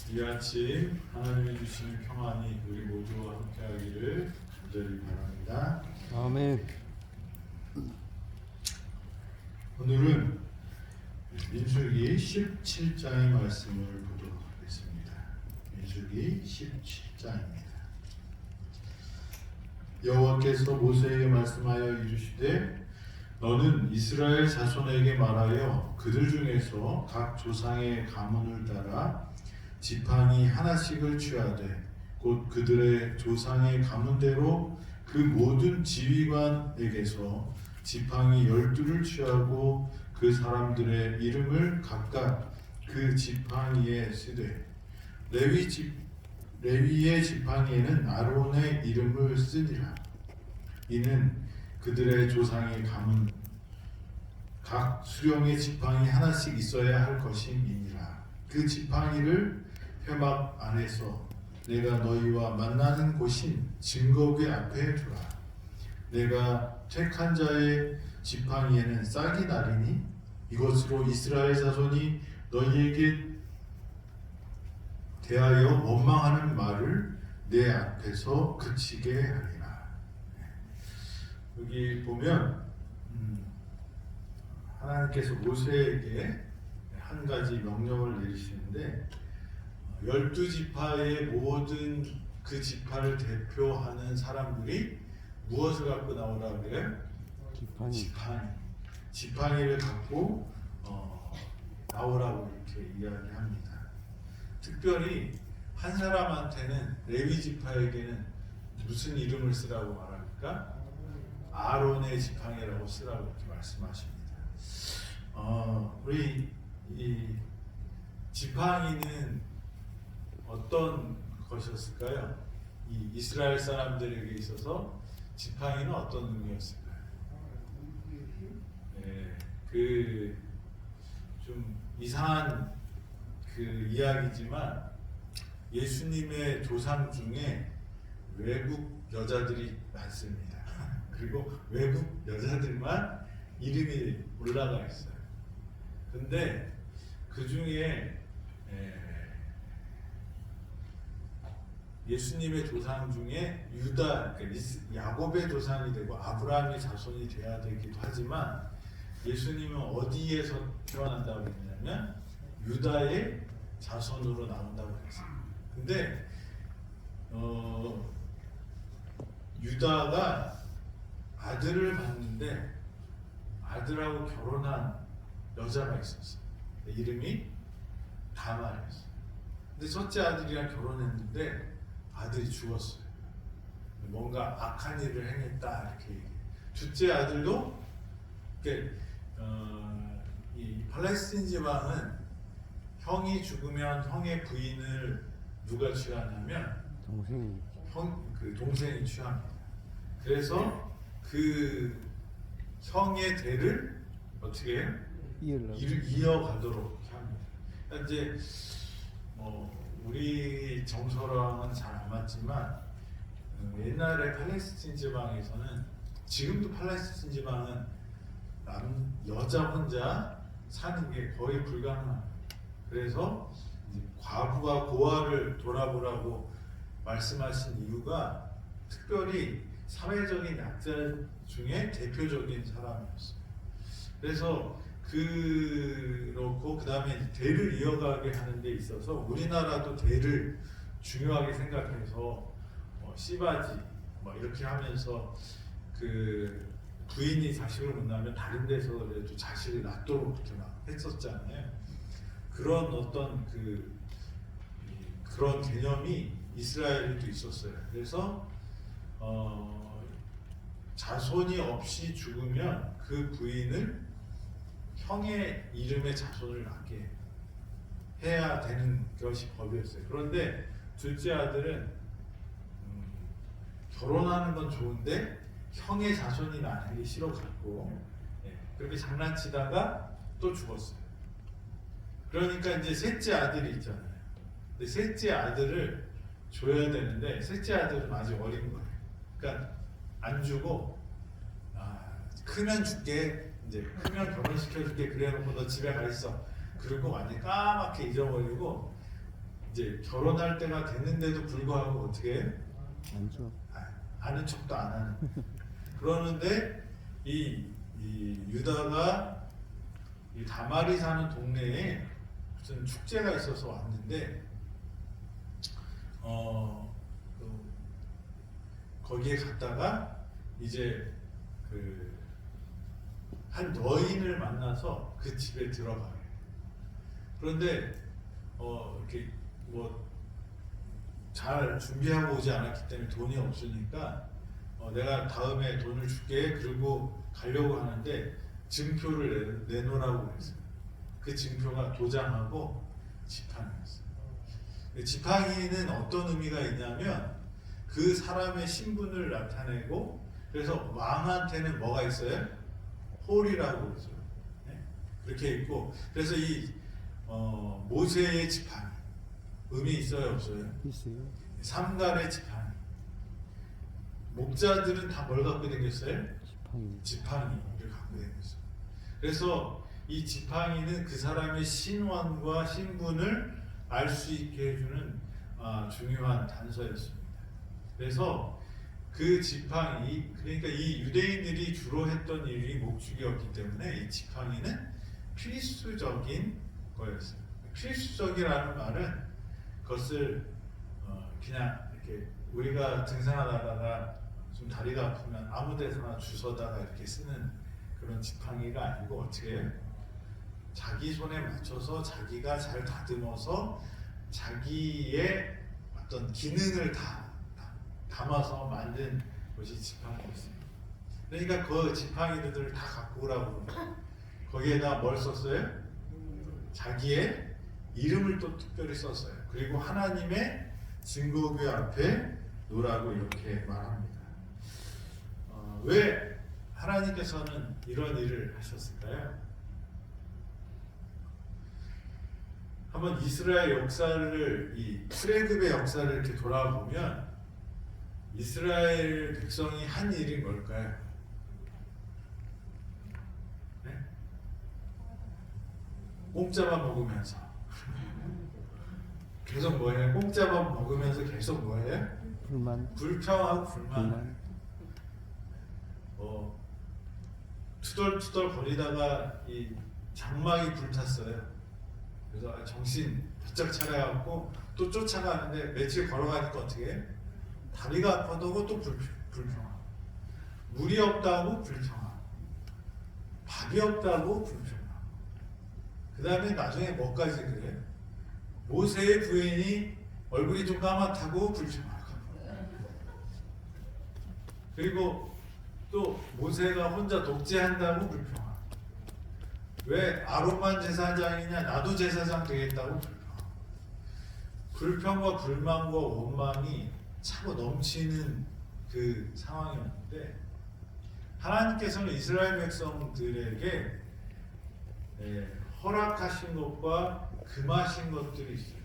이 아침 하나님이 주시는 평안이 우리 모두와 함께하기를 간절히 바랍니다. 아멘. 오늘은 민수기 17장의 말씀을 보도록 하겠습니다. 민수기 17장입니다. 여호와께서 모세에게 말씀하여 이르시되 너는 이스라엘 자손에게 말하여 그들 중에서 각 조상의 가문을 따라 지팡이 하나씩을 취하되 곧 그들의 조상의 가문대로 그 모든 지휘관에게서 지팡이 12를 취하고 그 사람들의 이름을 각각 그 지팡이에 쓰되 레위의 지팡이에는 아론의 이름을 쓰니라. 이는 그들의 조상의 가문 각 수령의 지팡이 하나씩 있어야 할 것임이니라. 그 지팡이를 회막 안에서 내가 너희와 만나는 곳인 증거궤 앞에 두라. 내가 택한 자의 지팡이에는 싹이 나리니 이것으로 이스라엘 자손이 너희에게 대하여 원망하는 말을 내 앞에서 그치게 하리라. 여기 보면 하나님께서 모세에게 한 가지 명령을 내리시는데 12지파의 모든 그 지파를 대표하는 사람들이 무엇을 갖고 나오라 그래요? 지팡이를 갖고 나오라고 이렇게 이야기합니다. 특별히 한 사람한테는 레위 지파에게는 무슨 이름을 쓰라고 말합니까? 아론의 지팡이라고 쓰라고 이렇게 말씀하십니다. 우리 이 지팡이는 어떤 것이었을까요? 이 이스라엘 사람들에게 있어서 지팡이는 어떤 의미였을까요? 그 좀 이상한 그 이야기지만 예수님의 조상 중에 외국 여자들이 많습니다. 그리고 외국 여자들만 이름이 올라가 있어요. 근데 그 중에 예수님의 조상 중에 유다, 그러니까 야곱의 조상이 되고 아브라함의 자손이 돼야 되기도 하지만 예수님은 어디에서 태어난다고 했냐면 유다의 자손으로 나온다고 했어요. 근데 유다가 아들을 봤는데 아들하고 결혼한 여자가 있었어요. 이름이 다말이었어요. 근데 첫째 아들이랑 결혼했는데 아들이 죽었어요. 뭔가 악한 일을 행했다 이렇게 얘기해요. 둘째 아들도 이 팔레스틴 지방은 형이 죽으면 형의 부인을 누가 취하냐면 동생이 취합니다. 그래서 그 형의 대를 어떻게 해요? 이어가도록 합니다. 그러니까 이제 우리 정서랑은 잘 안 맞지만 옛날에 팔레스틴 지방에서는 지금도 팔레스틴 지방은 여자 혼자 사는 게 거의 불가능합니다. 그래서 과부와 고아를 돌아보라고 말씀하신 이유가 특별히 사회적인 약자 중에 대표적인 사람이었어요. 그래서 그렇고 그 다음에 대를 이어가게 하는 데 있어서 우리나라도 대를 중요하게 생각해서 씨바지 이렇게 하면서 그 부인이 자식을 못 낳으면 다른 데서라도 자식을 낳도록 이렇게 막 했었잖아요. 그런 어떤 그런 개념이 이스라엘에도 있었어요. 그래서 자손이 없이 죽으면 그 부인을 형의 이름의 자손을 낳게 해야 되는 것이 법이었어요. 그런데 둘째 아들은 결혼하는 건 좋은데 형의 자손이 나는 게 싫어갖고 그렇게 장난치다가 또 죽었어요. 그러니까 이제 셋째 아들이 있잖아요. 근데 셋째 아들을 줘야 되는데 셋째 아들은 아직 어린 거예요. 그러니까 안 주고 크면 줄게, 이제 크면 결혼시켜줄게 그래놓고 너 집에 가 있어. 그리고 완전 까맣게 잊어버리고 이제 결혼할 때가 됐는데도 불구하고 어떻게 해요? 안 줘. 아는 척도 안 하는. 그러는데 이 유다가 이 다말이 사는 동네에 무슨 축제가 있어서 왔는데 거기에 갔다가 이제 그 한 여인을 만나서 그 집에 들어가요. 그런데 이렇게 뭐 잘 준비하고 오지 않았기 때문에 돈이 없으니까 내가 다음에 돈을 줄게 그리고 가려고 하는데 증표를 내놓으라고 그랬어요. 그 증표가 도장하고 지팡이였어요. 지팡이는 어떤 의미가 있냐면 그 사람의 신분을 나타내고 그래서 왕한테는 뭐가 있어요? 홀이라고 그러죠. 네? 그렇게 있고 그래서 이 모세의 지팡이 의미 있어요 없어요? 있어요. 삼갈의 지팡이. 목자들은 다 뭘 갖고 다녔어요? 지팡이. 지팡이를 갖고 다녔어요. 그래서 이 지팡이는 그 사람의 신원과 신분을 알 수 있게 해주는 중요한 단서였습니다. 그래서 그 지팡이, 그러니까 이 유대인들이 주로 했던 일이 목축이었기 때문에 이 지팡이는 필수적인 거였어요. 필수적이라는 말은 그것을 그냥 이렇게 우리가 등산하다가 좀 다리가 아프면 아무 데서나 주워다가 이렇게 쓰는 그런 지팡이가 아니고 어떻게 해요? 자기 손에 맞춰서 자기가 잘 다듬어서 자기의 어떤 기능을 담아서 만든 것이 지팡이였습니다. 그러니까 그 지팡이들을 다 갖고 오라고 그러고 거기에다 뭘 썼어요? 자기의 이름을 또 특별히 썼어요. 그리고 하나님의 증거궤 앞에 놓으라고 이렇게 말합니다. 왜 하나님께서는 이런 일을 하셨을까요? 한번 이스라엘 역사를 이 출애굽의 역사를 이렇게 돌아보면 이스라엘 백성이 한 일이 뭘까요? 네? 공짜만 먹으면서 계속 뭐예요? 공짜만 먹으면서 계속 뭐예요? 불평하고 불만. 투덜투덜 거리다가 이 장막이 불탔어요. 그래서 정신 바짝 차려갖고 또 쫓아가는데 며칠 걸어가니까 어떻게 해? 다리가 아파도 또 불평하고 물이 없다고 불평하고 밥이 없다고 불평하고 그 다음에 나중에 뭐까지 그래? 모세의 부인이 얼굴이 좀 까맣다고 불평하고 그리고 또 모세가 혼자 독재한다고 불평하고 왜 아론만 제사장이냐 나도 제사장 되겠다고 불평과 불만과 원망이 차고 넘치는 그 상황이었는데 하나님께서는 이스라엘 백성들에게 허락하신 것과 금하신 것들이 있어요.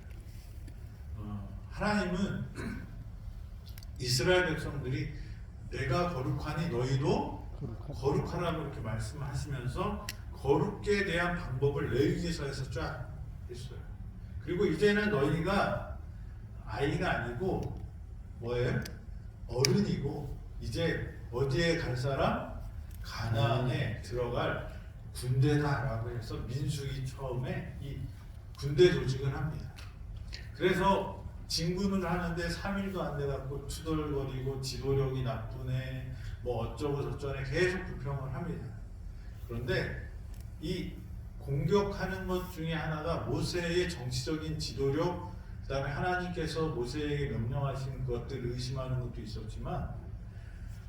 하나님은 이스라엘 백성들이 내가 거룩하니 너희도 거룩하라고 이렇게 말씀하시면서 거룩에 대한 방법을 레위기서에서 쫙 했어요. 그리고 이제는 너희가 아이가 아니고 뭐예요? 어른이고 이제 어디에 갈 사람? 가나안에 들어갈 군대다라고 해서 민수기 처음에 이 군대 조직을 합니다. 그래서 진군을 하는데 3일도 안 돼갖고 투덜거리고 지도력이 나쁘네 뭐 어쩌고 저쩌네 계속 불평을 합니다. 그런데 이 공격하는 것 중에 하나가 모세의 정치적인 지도력, 그 다음에 하나님께서 모세에게 명령하신 것들을 의심하는 것도 있었지만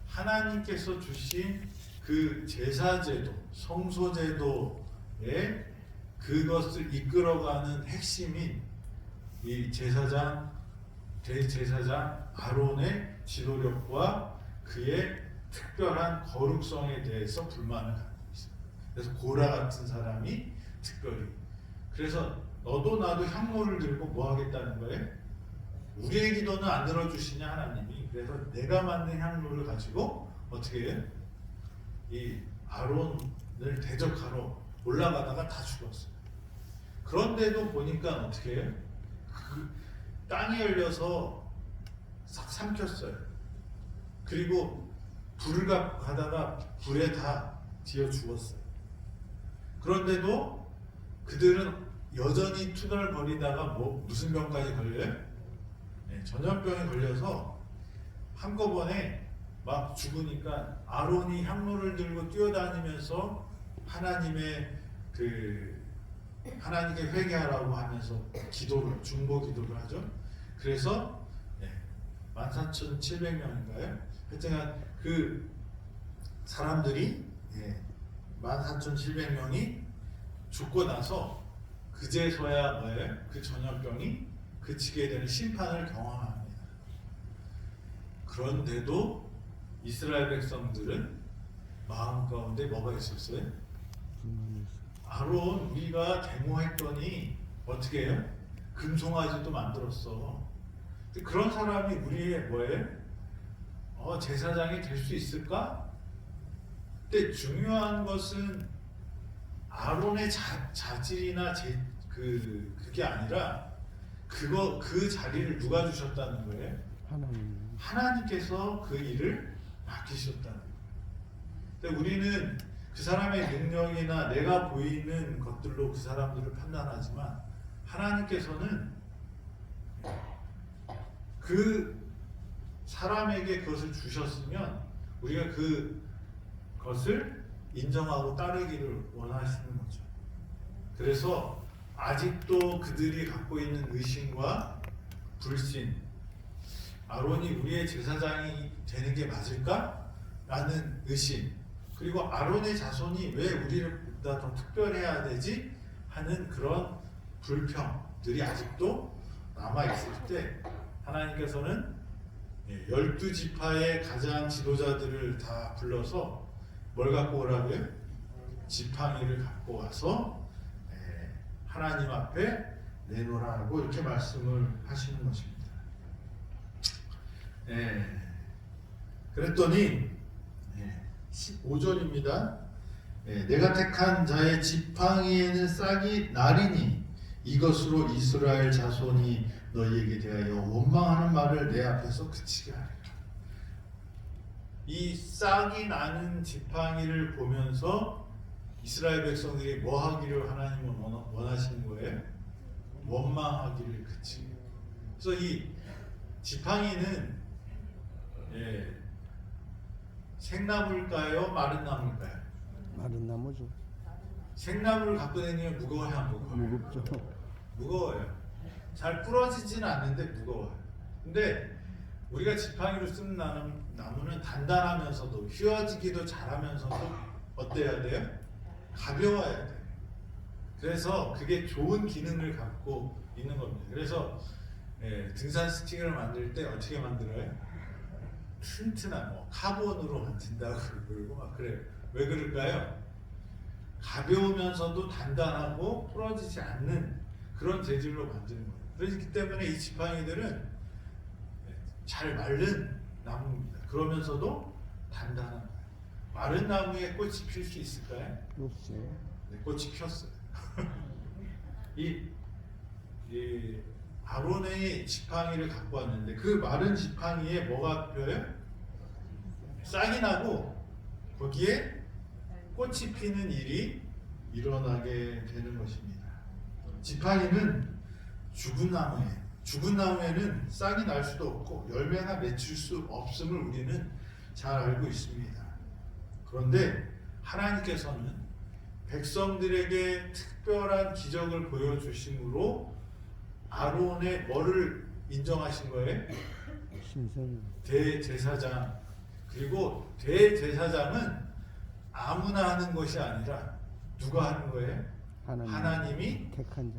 하나님께서 주신 그 제사제도, 성소제도에 그것을 이끌어가는 핵심인 이 제사장, 대제사장 아론의 지도력과 그의 특별한 거룩성에 대해서 불만을 갖고 있어요. 그래서 고라 같은 사람이 특별히 그래서 너도 나도 향로를 들고 뭐 하겠다는 거예요? 우리의 기도는 안 들어주시냐 하나님이. 그래서 내가 만든 향로를 가지고 어떻게 해요? 이 아론을 대적하러 올라가다가 다 죽었어요. 그런데도 보니까 어떻게 해요? 땅이 열려서 싹 삼켰어요. 그리고 불을 가다가 불에 다 뒤어 죽었어요. 그런데도 그들은 여전히 투덜거리다가 무슨 병까지 걸려요? 네, 전염병에 걸려서 한꺼번에 막 죽으니까 아론이 향로를 들고 뛰어다니면서 하나님께 회개하라고 하면서 중보 기도를 하죠. 그래서 14,700명인가요? 하여튼 그 사람들이 14,700명이 죽고 나서 그제서야 뭐예요? 그 전염병이 그치게 되는 심판을 경험합니다. 그런데도 이스라엘 백성들은 마음 가운데 뭐가 있었어요? 아론 우리가 데모했더니 어떻게 해요? 금송아지도 만들었어. 그런 사람이 우리의 뭐예요? 제사장이 될 수 있을까? 근데 중요한 것은 아론의 자질이나 그게 아니라 그 자리를 누가 주셨다는 거예요? 하나님께서 그 일을 맡기셨다는 거예요. 근데 우리는 그 사람의 능력이나 내가 보이는 것들로 그 사람들을 판단하지만 하나님께서는 그 사람에게 그것을 주셨으면 우리가 그것을 인정하고 따르기를 원하시는 거죠. 그래서 아직도 그들이 갖고 있는 의심과 불신, 아론이 우리의 제사장이 되는 게 맞을까? 라는 의심, 그리고 아론의 자손이 왜 우리보다 더 특별해야 되지? 하는 그런 불평들이 아직도 남아있을 때 하나님께서는 12지파의 가장 지도자들을 다 불러서 뭘 갖고 오라고요? 지팡이를 갖고 와서 하나님 앞에 내놓으라고 이렇게 말씀을 하시는 것입니다. 그랬더니 15절입니다. 내가 택한 자의 지팡이에는 싹이 나리니 이것으로 이스라엘 자손이 너희에게 대하여 원망하는 말을 내 앞에서 그치게 하리라. 이 싹이 나는 지팡이를 보면서 이스라엘 백성들이 뭐 하기를 하나님은 원하시는 거예요? 원망하기를 그치게. 그래서 이 지팡이는 생나무일까요? 마른 나무일까요? 마른 나무죠. 생나무를 갖고 다니면 무거워요, 안 무거워요? 무겁죠. 무거워요. 잘 부러지지는 않는데 무거워요. 근데 우리가 지팡이로 쓰는 나무는 단단하면서도 휘어지기도 잘하면서도 어때야 돼요? 가벼워야 돼요. 그래서 그게 좋은 기능을 갖고 있는 겁니다. 그래서 등산 스틱을 만들 때 어떻게 만들어요? 튼튼한 카본으로 만든다고 그러고 막 그래요. 왜 그럴까요? 가벼우면서도 단단하고 부러지지 않는 그런 재질로 만드는 거예요. 그렇기 때문에 이 지팡이들은 잘 마른 나무입니다. 그러면서도 단단한 거예요. 마른 나무에 꽃이 필 수 있을까요? 없어요. 네, 꽃이 폈어요. 이 아론의 지팡이를 갖고 왔는데 그 마른 지팡이에 뭐가 펴요? 싹이 나고 거기에 꽃이 피는 일이 일어나게 되는 것입니다. 지팡이는 죽은 나무예요. 죽은 나무에는 싹이 날 수도 없고 열매가 맺힐 수 없음을 우리는 잘 알고 있습니다. 그런데 하나님께서는 백성들에게 특별한 기적을 보여주심으로 아론의 뭐를 인정하신 거예요? 신성. 대제사장. 그리고 대제사장은 아무나 하는 것이 아니라 누가 하는 거예요? 하나님이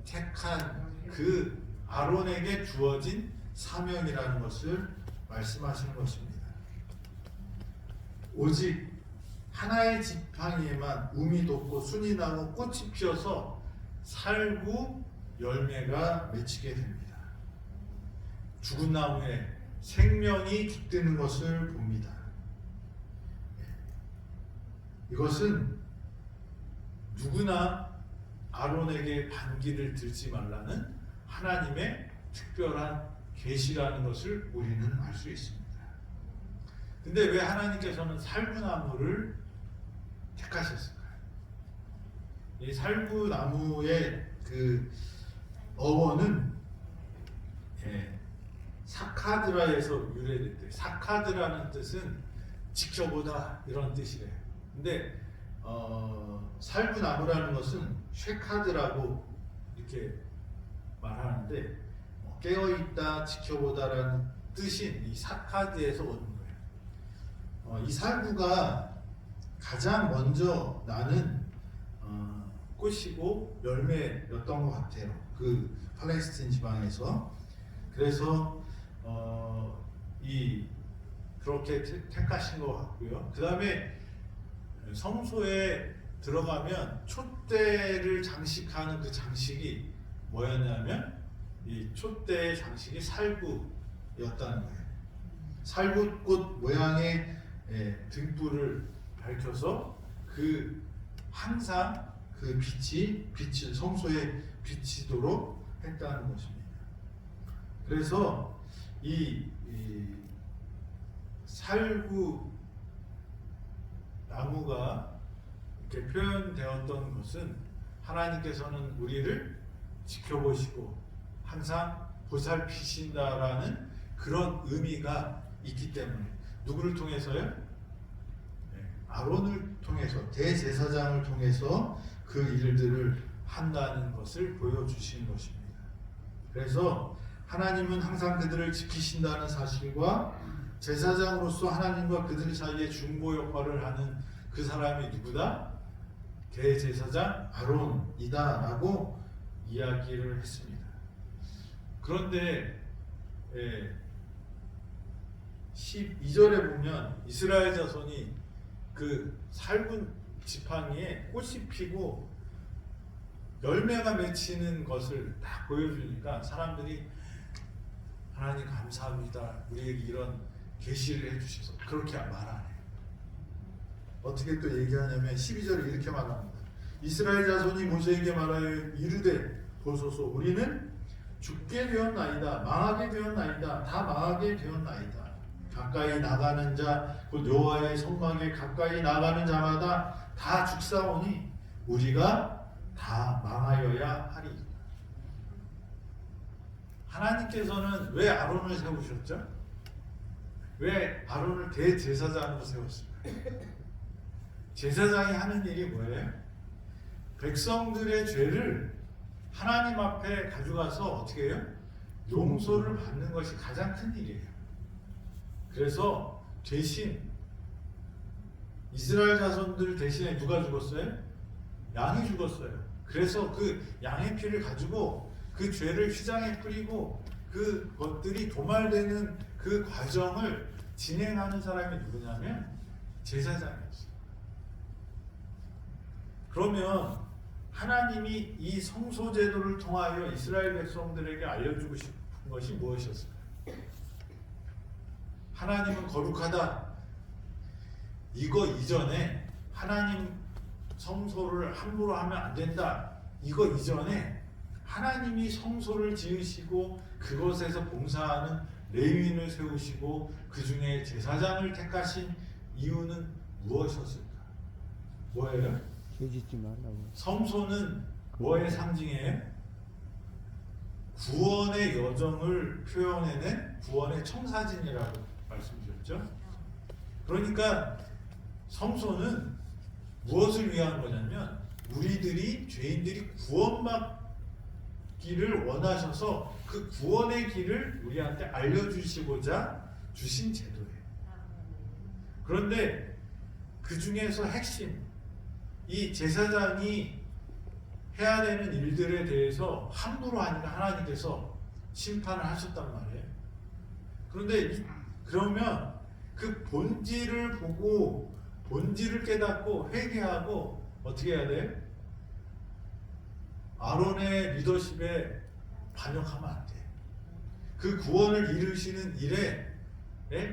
택한 그 아론에게 주어진 사명이라는 것을 말씀하시는 것입니다. 오직 하나의 지팡이에만 um이 돋고 순이 나고 꽃이 피어서 살구 열매가 맺히게 됩니다. 죽은 나무에 생명이 깃드는 것을 봅니다. 이것은 누구나 아론에게 반기를 들지 말라는 하나님의 특별한 계시라는 것을 우리는 알 수 있습니다. 근데 왜 하나님께서는 살구나무를 택하셨을까요? 이 살구나무의 그 어원은 사카드라에서 유래됐대요. 사카드라는 뜻은 지켜보다 이런 뜻이래요. 근데 살구나무라는 것은 쉐카드라고 이렇게 말하는데 깨어있다, 지켜보다라는 뜻인 이 사카드에서 오는 거예요. 이 살구가 가장 먼저 나는 꽃이고 열매였던 것 같아요. 그 팔레스틴 지방에서. 그래서 그렇게 택하신 것 같고요. 그 다음에 성소에 들어가면 촛대를 장식하는 그 장식이 뭐였냐면 이 촛대의 장식이 살구였다는 거예요. 살구꽃 모양의 등불을 밝혀서 항상 그 빛이 성소에 비치도록 했다는 것입니다. 그래서 이 살구 나무가 이렇게 표현되었던 것은 하나님께서는 우리를 지켜보시고 항상 보살피신다라는 그런 의미가 있기 때문에 누구를 통해서요? 아론을 통해서 대제사장을 통해서 그 일들을 한다는 것을 보여주신 것입니다. 그래서 하나님은 항상 그들을 지키신다는 사실과 제사장으로서 하나님과 그들 사이에 중보 역할을 하는 그 사람이 누구다? 대제사장 아론이다라고 이야기를 했습니다. 그런데 12절에 보면 이스라엘 자손이 그 살군 지팡이에 꽃이 피고 열매가 맺히는 것을 딱 보여주니까 사람들이 하나님 감사합니다. 우리에게 이런 계시를 해주셔서 그렇게 말 안 해요. 어떻게 또 얘기하냐면 12절에 이렇게 말합니다. 이스라엘 자손이 모세에게 말하여 이르되 보소서 우리는 죽게 되었나이다. 망하게 되었나이다. 다 망하게 되었나이다. 가까이 나가는 자 곧 여호와의 성막에 가까이 나가는 자마다 다 죽사오니 우리가 다 망하여야 하리. 하나님께서는 왜 아론을 세우셨죠? 왜 아론을 대제사장으로 세웠을까요? 제사장이 하는 일이 뭐예요? 백성들의 죄를 하나님 앞에 가져가서 어떻게 해요? 용서를 받는 것이 가장 큰 일이에요. 그래서 대신 이스라엘 자손들 대신에 누가 죽었어요? 양이 죽었어요. 그래서 그 양의 피를 가지고 그 죄를 휘장에 뿌리고 그 것들이 도말되는 그 과정을 진행하는 사람이 누구냐면 제사장이었어요. 그러면 하나님이 이 성소 제도를 통하여 이스라엘 백성들에게 알려주고 싶은 것이 무엇이었을까요? 하나님은 거룩하다. 이거 이전에 하나님 성소를 함부로 하면 안 된다. 이거 이전에 하나님이 성소를 지으시고 그것에서 봉사하는 레위인을 세우시고 그 중에 제사장을 택하신 이유는 무엇이었을까? 뭐예요? 죄짓지 말라고. 성소는 뭐의 상징이에요? 구원의 여정을 표현해낸 구원의 청사진이라고 말씀드렸죠. 그러니까 성소는 무엇을 위한 거냐면 우리들이 죄인들이 구원받기를 원하셔서 그 구원의 길을 우리한테 알려주시고자 주신 제도예요. 그런데 그 중에서 핵심 이 제사장이 해야 되는 일들에 대해서 함부로 하니까 하나님께서 심판을 하셨단 말이에요. 그런데 그러면 그 본질을 보고 본질을 깨닫고 회개하고 어떻게 해야 돼요? 아론의 리더십에 반역하면 안 돼. 그 구원을 이루시는 일에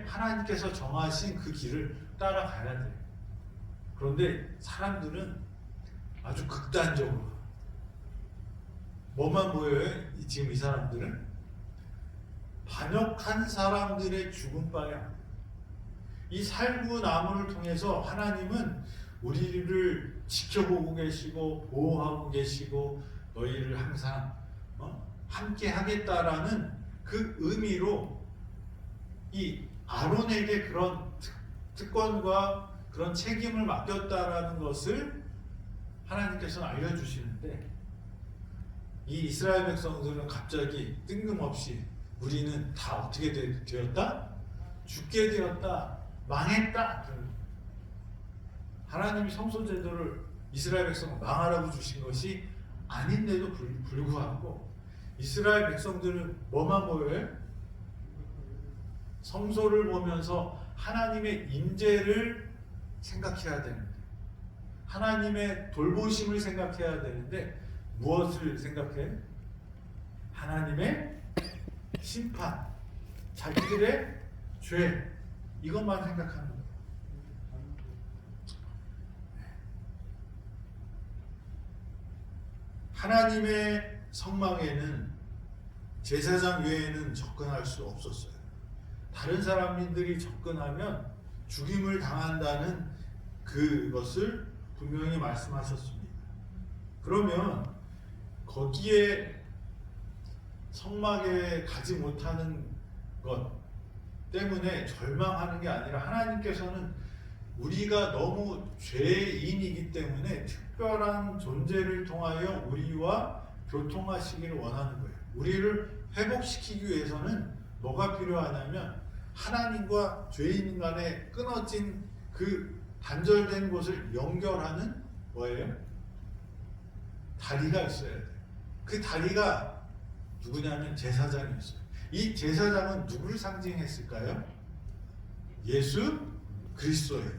하나님께서 정하신 그 길을 따라가야 돼. 그런데 사람들은 아주 극단적으로 뭐만 보여요? 지금 이 사람들은 반역한 사람들의 죽음밖에 안 돼요. 이 살구나무를 통해서 하나님은 우리를 지켜보고 계시고 보호하고 계시고 너희를 항상 함께 하겠다라는 그 의미로 이 아론에게 그런 특권과 그런 책임을 맡겼다라는 것을 하나님께서는 알려주시는데, 이 이스라엘 백성들은 갑자기 뜬금없이 우리는 다 어떻게 되었다? 죽게 되었다. 망했다. 하나님이 성소 제도를 이스라엘 백성을 망하라고 주신 것이 아닌데도 불구하고 이스라엘 백성들은 뭐만 보여요? 성소를 보면서 하나님의 임재를 생각해야 되는데, 하나님의 돌보심을 생각해야 되는데 무엇을 생각해? 하나님의 심판, 자기들의 죄, 이것만 생각하는 거예요. 하나님의 성막에는 제사장 외에는 접근할 수 없었어요. 다른 사람들이 접근하면 죽임을 당한다는 그것을 분명히 말씀하셨습니다. 그러면 거기에 성막에 가지 못하는 것 때문에 절망하는 게 아니라 하나님께서는 우리가 너무 죄인이기 때문에 특별한 존재를 통하여 우리와 교통하시기를 원하는 거예요. 우리를 회복시키기 위해서는 뭐가 필요하냐면 하나님과 죄인 간에 끊어진 그 단절된 곳을 연결하는 뭐예요? 다리가 있어야 돼요. 그 다리가 누구냐면 제사장이었어요. 이 제사장은 누구를 상징했을까요? 예수 그리스도예요.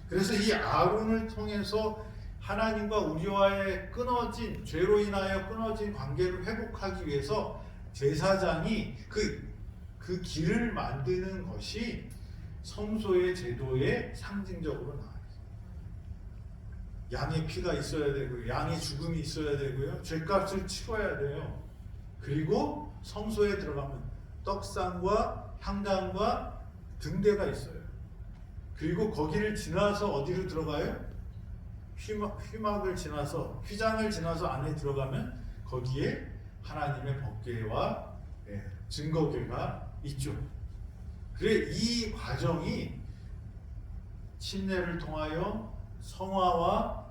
그래서 이 아론을 통해서 하나님과 우리와의 끊어진, 죄로 인하여 끊어진 관계를 회복하기 위해서 제사장이 그 길을 만드는 것이 성소의 제도의 상징적으로 나와요. 양의 피가 있어야 되고요, 양의 죽음이 있어야 되고요, 죄값을 치러야 돼요. 그리고 성소에 들어가면 떡상과 향단과 등대가 있어요. 그리고 거기를 지나서 어디로 들어가요? 휘막을 지나서, 휘장을 지나서 안에 들어가면 거기에 하나님의 법궤와 증거궤가 있죠. 그래, 이 과정이 침례를 통하여 성화와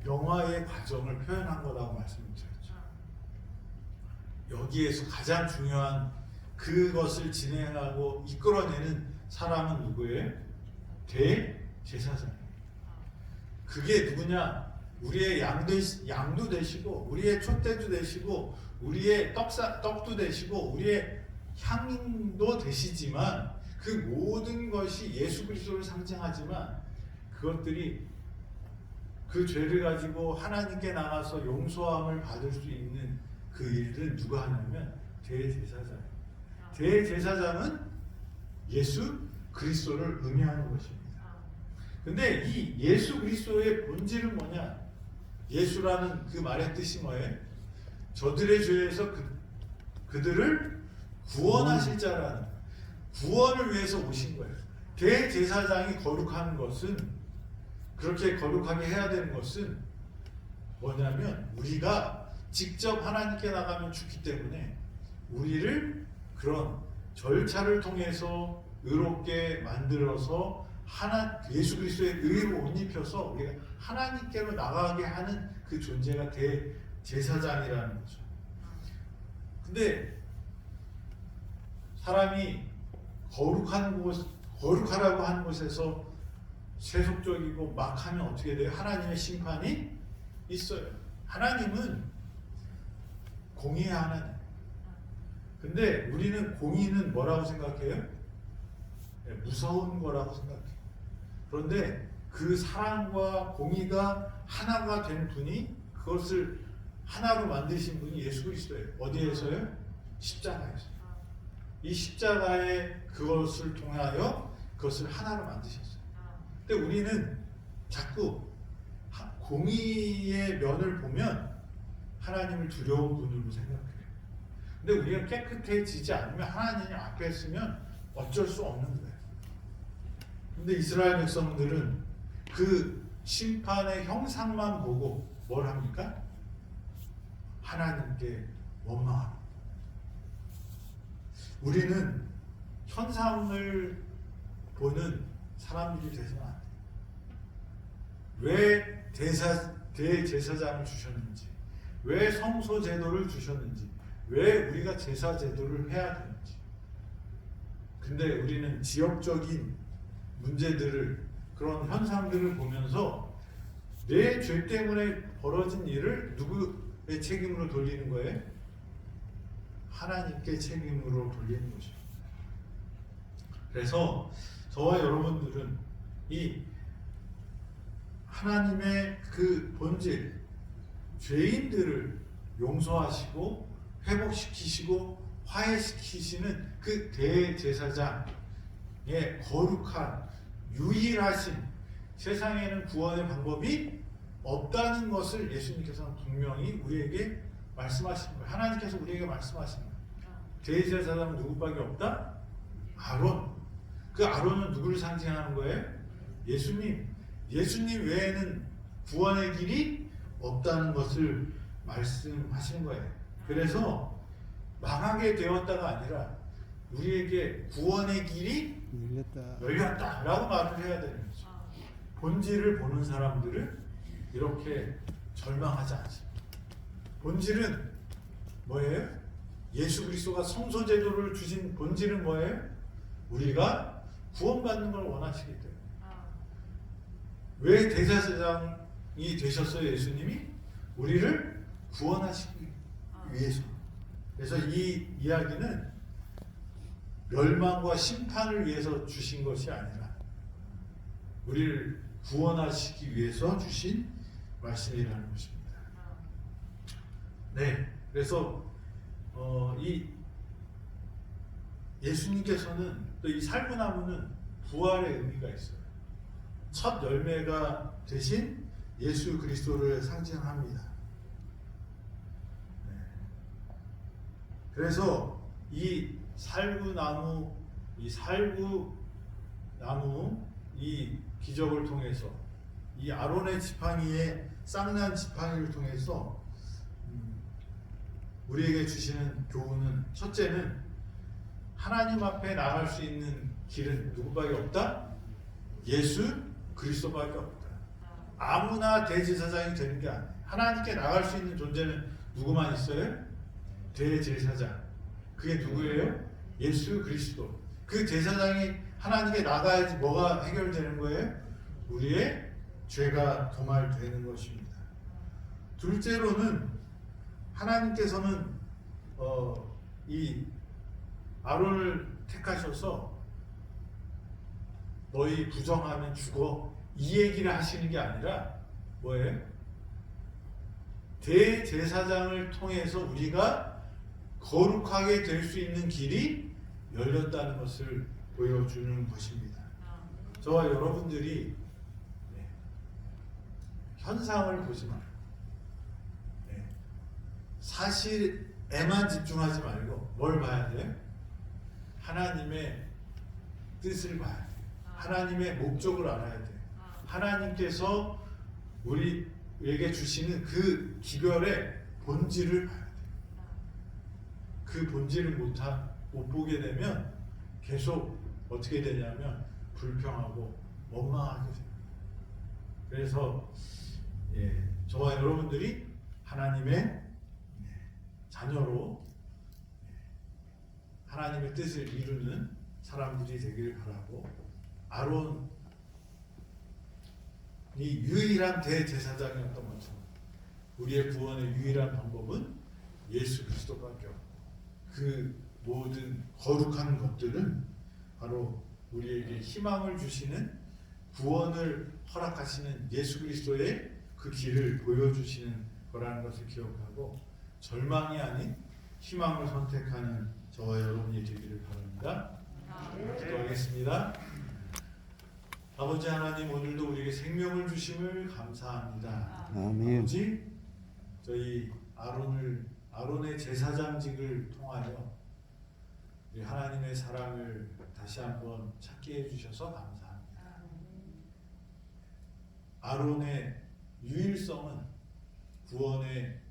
영화의 과정을 표현한 거라고 말씀드렸죠. 여기에서 가장 중요한 그것을 진행하고 이끌어내는 사람은 누구예요? 대제사장이에요. 그게 누구냐? 우리의 양도 되시고, 우리의 촛대도 되시고, 우리의 떡도 되시고, 우리의 향도 되시지만, 그 모든 것이 예수 그리스도를 상징하지만 그것들이 그 죄를 가지고 하나님께 나가서 용서함을 받을 수 있는 그 일은 누가 하냐면 대제사장이에요. 대제사장은 예수 그리스도를 의미하는 것입니다. 근데 이 예수 그리스도의 본질은 뭐냐? 예수라는 그 말의 뜻이 뭐예요? 저들의 죄에서 그들을 구원하실 자라는, 구원을 위해서 오신 거예요. 대제사장이 거룩한 것은, 그렇게 거룩하게 해야 되는 것은 뭐냐면 우리가 직접 하나님께 나가면 죽기 때문에 우리를 그런 절차를 통해서 의롭게 만들어서 예수 그리스도의 의로 옷 입혀서 우리가 하나님께로 나가게 하는 그 존재가 대제사장이라는 거죠. 근데 사람이 거룩하라고 하는 곳에서 세속적이고 막 하면 어떻게 돼요? 하나님의 심판이 있어요. 하나님은 공의의 하나님. 근데 우리는 공의는 뭐라고 생각해요? 무서운 거라고 생각해요. 그런데 그 사랑과 공의가 하나가 된 분이, 그것을 하나로 만드신 분이 예수 그리스도예요. 어디에서요? 십자가에서. 이 십자가의 그것을 통하여 그것을 하나로 만드셨어요. 근데 우리는 자꾸 공의의 면을 보면 하나님을 두려운 분으로 생각해요. 근데 근데 우리가 깨끗해지지 않으면 하나님 앞에 있으면 어쩔 수 없는 거예요. 근데 이스라엘 백성들은 그 심판의 형상만 보고 뭘 합니까? 하나님께 원망합니다. 우리는 현상을 보는 사람들이 되지는 않아요. 왜 대제사장을 주셨는지, 왜 성소 제도를 주셨는지, 왜 우리가 제사 제도를 해야 되는지. 근데 우리는 지역적인 문제들을, 그런 현상들을 보면서 내 죄 때문에 벌어진 일을 누구의 책임으로 돌리는 거예요? 하나님께 책임으로 돌리는 것입니다. 그래서 저와 여러분들은 이 하나님의 그 본질, 죄인들을 용서하시고 회복시키시고 화해시키시는 그 대제사장의 거룩한 유일하신, 세상에는 구원의 방법이 없다는 것을 예수님께서는 분명히 우리에게 말씀하신 거예요. 하나님께서 우리에게 말씀하신 거예요. 대제사장은 누구밖에 없다? 아론. 그 아론은 누구를 상징하는 거예요? 예수님. 예수님 외에는 구원의 길이 없다는 것을 말씀하시는 거예요. 그래서 망하게 되었다가 아니라 우리에게 구원의 길이 열렸다라고 말을 해야 되는 거죠. 본질을 보는 사람들은 이렇게 절망하지 않습니다. 본질은 뭐예요? 예수 그리스도가 성소 제도를 주신 본질은 뭐예요? 우리가 구원받는 걸 원하시기 때문에. 왜 대제사장이 되셨어요, 예수님이? 우리를 구원하시기 위해서. 그래서 이 이야기는 멸망과 심판을 위해서 주신 것이 아니라 우리를 구원하시기 위해서 주신 말씀이라는 것입니다. 네, 그래서 이 예수님께서는 또 이 살구나무는 부활의 의미가 있어요. 첫 열매가 되신 예수 그리스도를 상징합니다. 네. 그래서 이 살구나무, 이 기적을 통해서, 이 아론의 지팡이의 쌍난 지팡이를 통해서 우리에게 주시는 교훈은, 첫째는 하나님 앞에 나갈 수 있는 길은 누구밖에 없다? 예수 그리스도밖에 없다. 아무나 대제사장이 되는 게 아니에요. 하나님께 나갈 수 있는 존재는 누구만 있어요? 대제사장. 그게 누구예요? 예수 그리스도. 그 제사장이 하나님께 나가야지 뭐가 해결되는 거예요? 우리의 죄가 도말되는 것입니다. 둘째로는 하나님께서는 이 아론을 택하셔서 너희 부정하면 죽어, 이 얘기를 하시는 게 아니라 뭐예요? 대제사장을 통해서 우리가 거룩하게 될 수 있는 길이 열렸다는 것을 보여주는 것입니다. 저와 여러분들이 현상을 보지 말고 사실에만 집중하지 말고 뭘 봐야 돼요? 하나님의 뜻을 봐야 돼요. 하나님의 목적을 알아야 돼요. 하나님께서 우리에게 주시는 그 기별의 본질을 봐야 돼요. 그 본질을 못 보게 되면 계속 어떻게 되냐면 불평하고 원망하게 됩니다. 그래서 저와 여러분들이 하나님의 자녀로 하나님의 뜻을 이루는 사람들이 되길 바라고, 아론이 유일한 대제사장이었던 것처럼 우리의 구원의 유일한 방법은 예수 그리스도밖에 없고, 그 모든 거룩한 것들은 바로 우리에게 희망을 주시는, 구원을 허락하시는 예수 그리스도의 그 길을 보여주시는 거라는 것을 기억하고, 절망이 아닌 희망을 선택하는 저와 여러분이 되기를 바랍니다. 기도하겠습니다. 아버지 하나님, 오늘도 우리에게 생명을 주심을 감사합니다. 아멘. 아버지, 저희 아론을 아론의 제사장직을 통하여 우리 하나님의 사랑을 다시 한번 찾게 해주셔서 감사합니다. 아론의 유일성은 구원에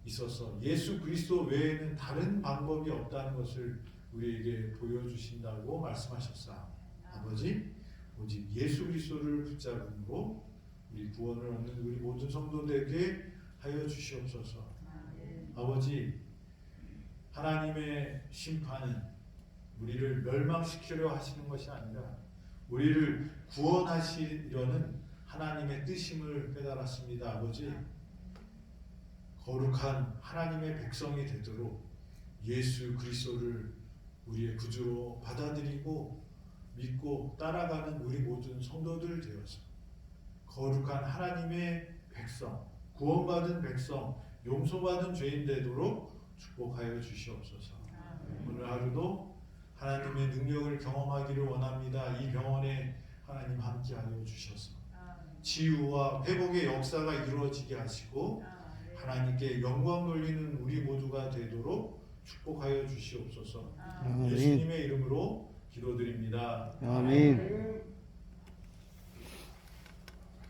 있어서 예수 그리스도 외에는 다른 방법이 없다는 것을 우리에게 보여주신다고 말씀하셨사옵니다. 아버지, 오직 예수 그리스도를 붙잡음으로 우리 구원을 얻는 우리 모든 성도들에게 하여 주시옵소서. 아버지, 하나님의 심판은 우리를 멸망시키려 하시는 것이 아니라 우리를 구원하시려는 하나님의 뜻임을 깨달았습니다. 아버지, 거룩한 하나님의 백성이 되도록 예수 그리스도를 우리의 구주로 받아들이고 믿고 따라가는 우리 모든 성도들 되어서 거룩한 하나님의 백성, 구원받은 백성, 용서받은 죄인 되도록 축복하여 주시옵소서. 오늘 하루도 하나님의 능력을 경험하기를 원합니다. 이 병원에 하나님 함께하여 주셔서 치유와 회복의 역사가 이루어지게 하시고 하나님께 영광 돌리는 우리 모두가 되도록 축복하여 주시옵소서. 아멘. 예수님의 이름으로 기도드립니다. 아멘.